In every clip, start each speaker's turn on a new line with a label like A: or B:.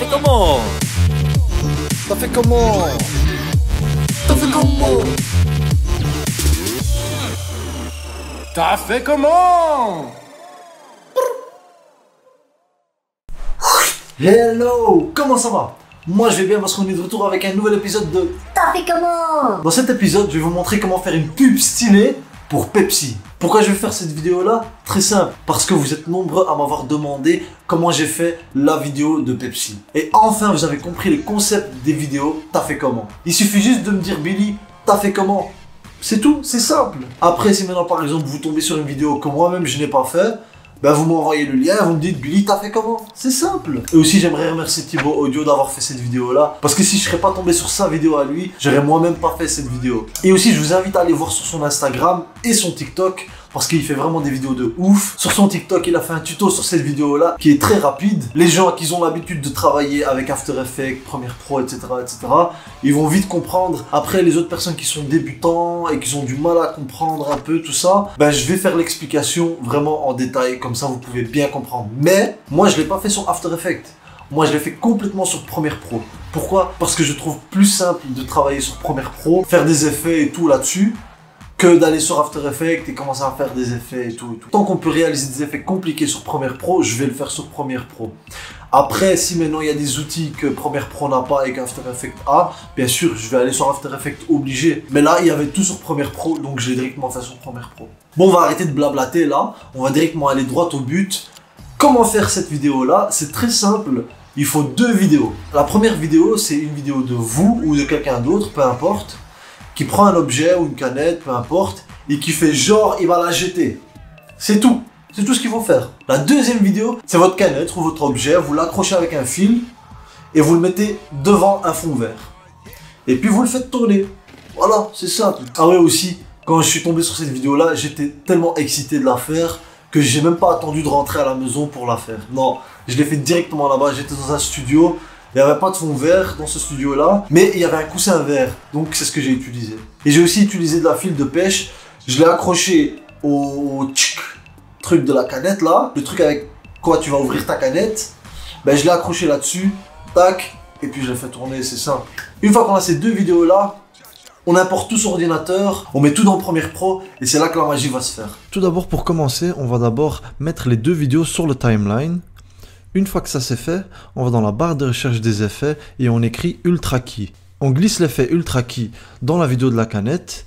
A: fait comment?
B: T'as fait comment?
A: T'as fait comment?
B: T'as fait comment? Hello, comment ça va? Moi je vais bien parce qu'on est de retour avec un nouvel épisode de
C: T'as fait comment?
B: Dans cet épisode, je vais vous montrer comment faire une pub stylée pour Pepsi. Pourquoi je vais faire cette vidéo là? Très simple, parce que vous êtes nombreux à m'avoir demandé comment j'ai fait la vidéo de Pepsi. Et enfin vous avez compris le concept des vidéos T'as fait comment? Il suffit juste de me dire Billy, t'as fait comment? C'est tout, c'est simple. Après si maintenant par exemple vous tombez sur une vidéo que moi-même je n'ai pas fait, ben vous m'envoyez le lien, vous me dites Billy t'as fait comment? C'est simple. Et aussi j'aimerais remercier Thibaut Audio d'avoir fait cette vidéo là, parce que si je serais pas tombé sur sa vidéo à lui, j'aurais moi-même pas fait cette vidéo. Et aussi je vous invite à aller voir sur son Instagram et son TikTok, parce qu'il fait vraiment des vidéos de ouf. Sur son TikTok, il a fait un tuto sur cette vidéo-là qui est très rapide. Les gens qui ont l'habitude de travailler avec After Effects, Premiere Pro, etc., ils vont vite comprendre. Après, les autres personnes qui sont débutants et qui ont du mal à comprendre un peu tout ça, ben je vais faire l'explication vraiment en détail, comme ça vous pouvez bien comprendre. Mais moi, je l'ai pas fait sur After Effects. Moi, je l'ai fait complètement sur Premiere Pro. Pourquoi? Parce que je trouve plus simple de travailler sur Premiere Pro, faire des effets et tout là-dessus, que d'aller sur After Effects et commencer à faire des effets et tout. Tant qu'on peut réaliser des effets compliqués sur Premiere Pro, je vais le faire sur Premiere Pro. Après, si maintenant il y a des outils que Premiere Pro n'a pas et qu'After Effects a, bien sûr, je vais aller sur After Effects obligé. Mais là, il y avait tout sur Premiere Pro, donc je l'ai directement fait sur Premiere Pro. Bon, on va arrêter de blablater là, on va directement aller droit au but. Comment faire cette vidéo-là? C'est très simple. Il faut deux vidéos. La première vidéo, c'est une vidéo de vous ou de quelqu'un d'autre, peu importe, qui prend un objet ou une canette, peu importe, et qui fait genre il va la jeter. C'est tout. C'est tout ce qu'il faut faire. La deuxième vidéo, c'est votre canette ou votre objet, vous l'accrochez avec un fil et vous le mettez devant un fond vert. Et puis vous le faites tourner. Voilà, c'est simple. Ah ouais aussi, quand je suis tombé sur cette vidéo-là, j'étais tellement excité de la faire que j'ai même pas attendu de rentrer à la maison pour la faire. Non, je l'ai fait directement là-bas, j'étais dans un studio. Il n'y avait pas de fond vert dans ce studio là, mais il y avait un coussin vert, donc c'est ce que j'ai utilisé. Et j'ai aussi utilisé de la file de pêche, je l'ai accroché au truc de la canette là, le truc avec quoi tu vas ouvrir ta canette, ben je l'ai accroché là-dessus, tac, et puis je l'ai fait tourner, c'est simple. Une fois qu'on a ces deux vidéos là, on importe tout sur ordinateur, on met tout dans Premiere Pro et c'est là que la magie va se faire.
D: Tout d'abord pour commencer, on va d'abord mettre les deux vidéos sur le timeline. Une fois que ça c'est fait, on va dans la barre de recherche des effets et on écrit Ultra Key. On glisse l'effet Ultra Key dans la vidéo de la canette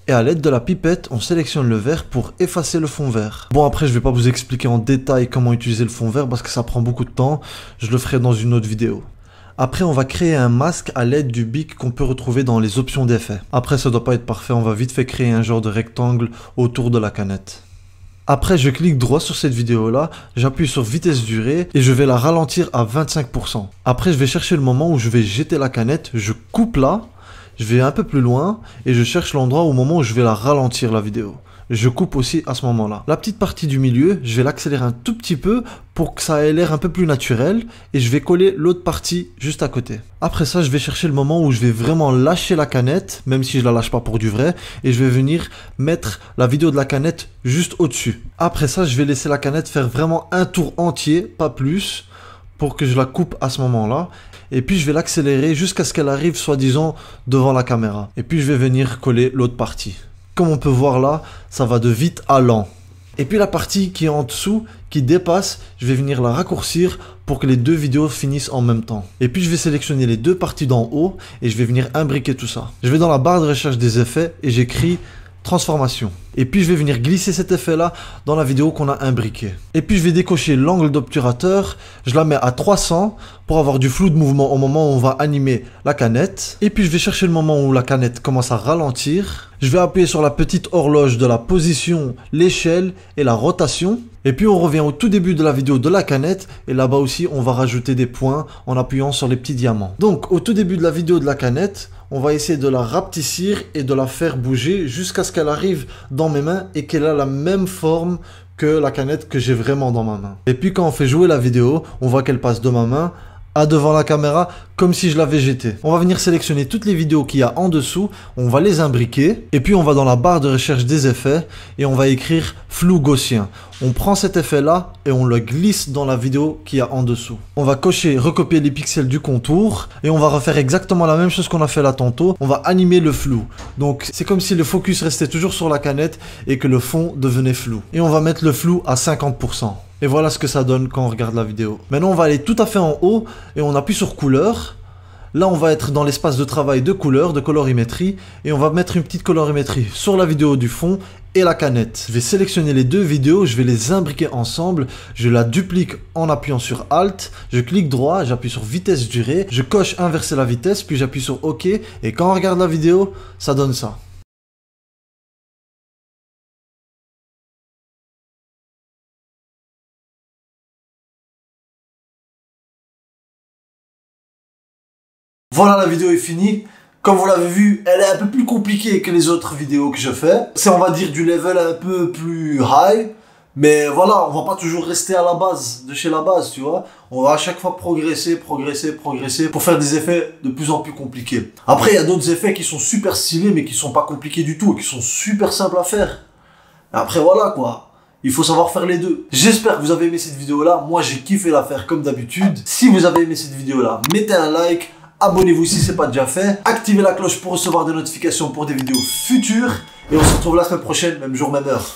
D: et à l'aide de la pipette, on sélectionne le vert pour effacer le fond vert. Bon après je vais pas vous expliquer en détail comment utiliser le fond vert parce que ça prend beaucoup de temps, je le ferai dans une autre vidéo. Après on va créer un masque à l'aide du bic qu'on peut retrouver dans les options d'effets. Après ça doit pas être parfait, on va vite fait créer un genre de rectangle autour de la canette. Après, je clique droit sur cette vidéo-là, j'appuie sur vitesse durée et je vais la ralentir à 25%. Après, je vais chercher le moment où je vais jeter la canette, je coupe là, je vais un peu plus loin et je cherche l'endroit au moment où je vais la ralentir la vidéo. Je coupe aussi à ce moment-là. La petite partie du milieu, je vais l'accélérer un tout petit peu pour que ça ait l'air un peu plus naturel et je vais coller l'autre partie juste à côté. Après ça, je vais chercher le moment où je vais vraiment lâcher la canette, même si je la lâche pas pour du vrai, et je vais venir mettre la vidéo de la canette juste au-dessus. Après ça, je vais laisser la canette faire vraiment un tour entier, pas plus, pour que je la coupe à ce moment-là. Et puis je vais l'accélérer jusqu'à ce qu'elle arrive soi-disant devant la caméra. Et puis je vais venir coller l'autre partie. Comme on peut voir là, ça va de vite à lent. Et puis la partie qui est en dessous, qui dépasse, je vais venir la raccourcir pour que les deux vidéos finissent en même temps. Et puis je vais sélectionner les deux parties d'en haut et je vais venir imbriquer tout ça. Je vais dans la barre de recherche des effets et j'écris transformation. Et puis je vais venir glisser cet effet là dans la vidéo qu'on a imbriquée. Et puis je vais décocher l'angle d'obturateur, je la mets à 300 pour avoir du flou de mouvement au moment où on va animer la canette. Et puis je vais chercher le moment où la canette commence à ralentir. Je vais appuyer sur la petite horloge de la position, l'échelle et la rotation. Et puis on revient au tout début de la vidéo de la canette et là-bas aussi on va rajouter des points en appuyant sur les petits diamants. Donc au tout début de la vidéo de la canette, on va essayer de la rapetissir et de la faire bouger jusqu'à ce qu'elle arrive dans mes mains et qu'elle a la même forme que la canette que j'ai vraiment dans ma main. Et puis quand on fait jouer la vidéo, on voit qu'elle passe de ma main à devant la caméra comme si je l'avais jeté. On va venir sélectionner toutes les vidéos qu'il y a en dessous, on va les imbriquer et puis on va dans la barre de recherche des effets et on va écrire flou gaussien. On prend cet effet-là et on le glisse dans la vidéo qu'il y a en dessous. On va cocher, recopier les pixels du contour et on va refaire exactement la même chose qu'on a fait là tantôt. On va animer le flou. Donc c'est comme si le focus restait toujours sur la canette et que le fond devenait flou. Et on va mettre le flou à 50%. Et voilà ce que ça donne quand on regarde la vidéo. Maintenant on va aller tout à fait en haut et on appuie sur couleur. Là, on va être dans l'espace de travail de couleur, de colorimétrie, et on va mettre une petite colorimétrie sur la vidéo du fond et la canette. Je vais sélectionner les deux vidéos, je vais les imbriquer ensemble, je la duplique en appuyant sur Alt, je clique droit, j'appuie sur vitesse durée, je coche inverser la vitesse, puis j'appuie sur OK, et quand on regarde la vidéo, ça donne ça.
B: Voilà, la vidéo est finie. Comme vous l'avez vu, elle est un peu plus compliquée que les autres vidéos que je fais. C'est, on va dire, du level un peu plus high. Mais voilà, on va pas toujours rester à la base, de chez la base, tu vois. On va à chaque fois progresser pour faire des effets de plus en plus compliqués. Après, il y a d'autres effets qui sont super stylés, mais qui sont pas compliqués du tout, et qui sont super simples à faire. Et après, voilà, quoi. Il faut savoir faire les deux. J'espère que vous avez aimé cette vidéo-là. Moi, j'ai kiffé la faire comme d'habitude. Si vous avez aimé cette vidéo-là, mettez un like. Abonnez-vous si ce n'est pas déjà fait. Activez la cloche pour recevoir des notifications pour des vidéos futures. Et on se retrouve la semaine prochaine, même jour, même heure.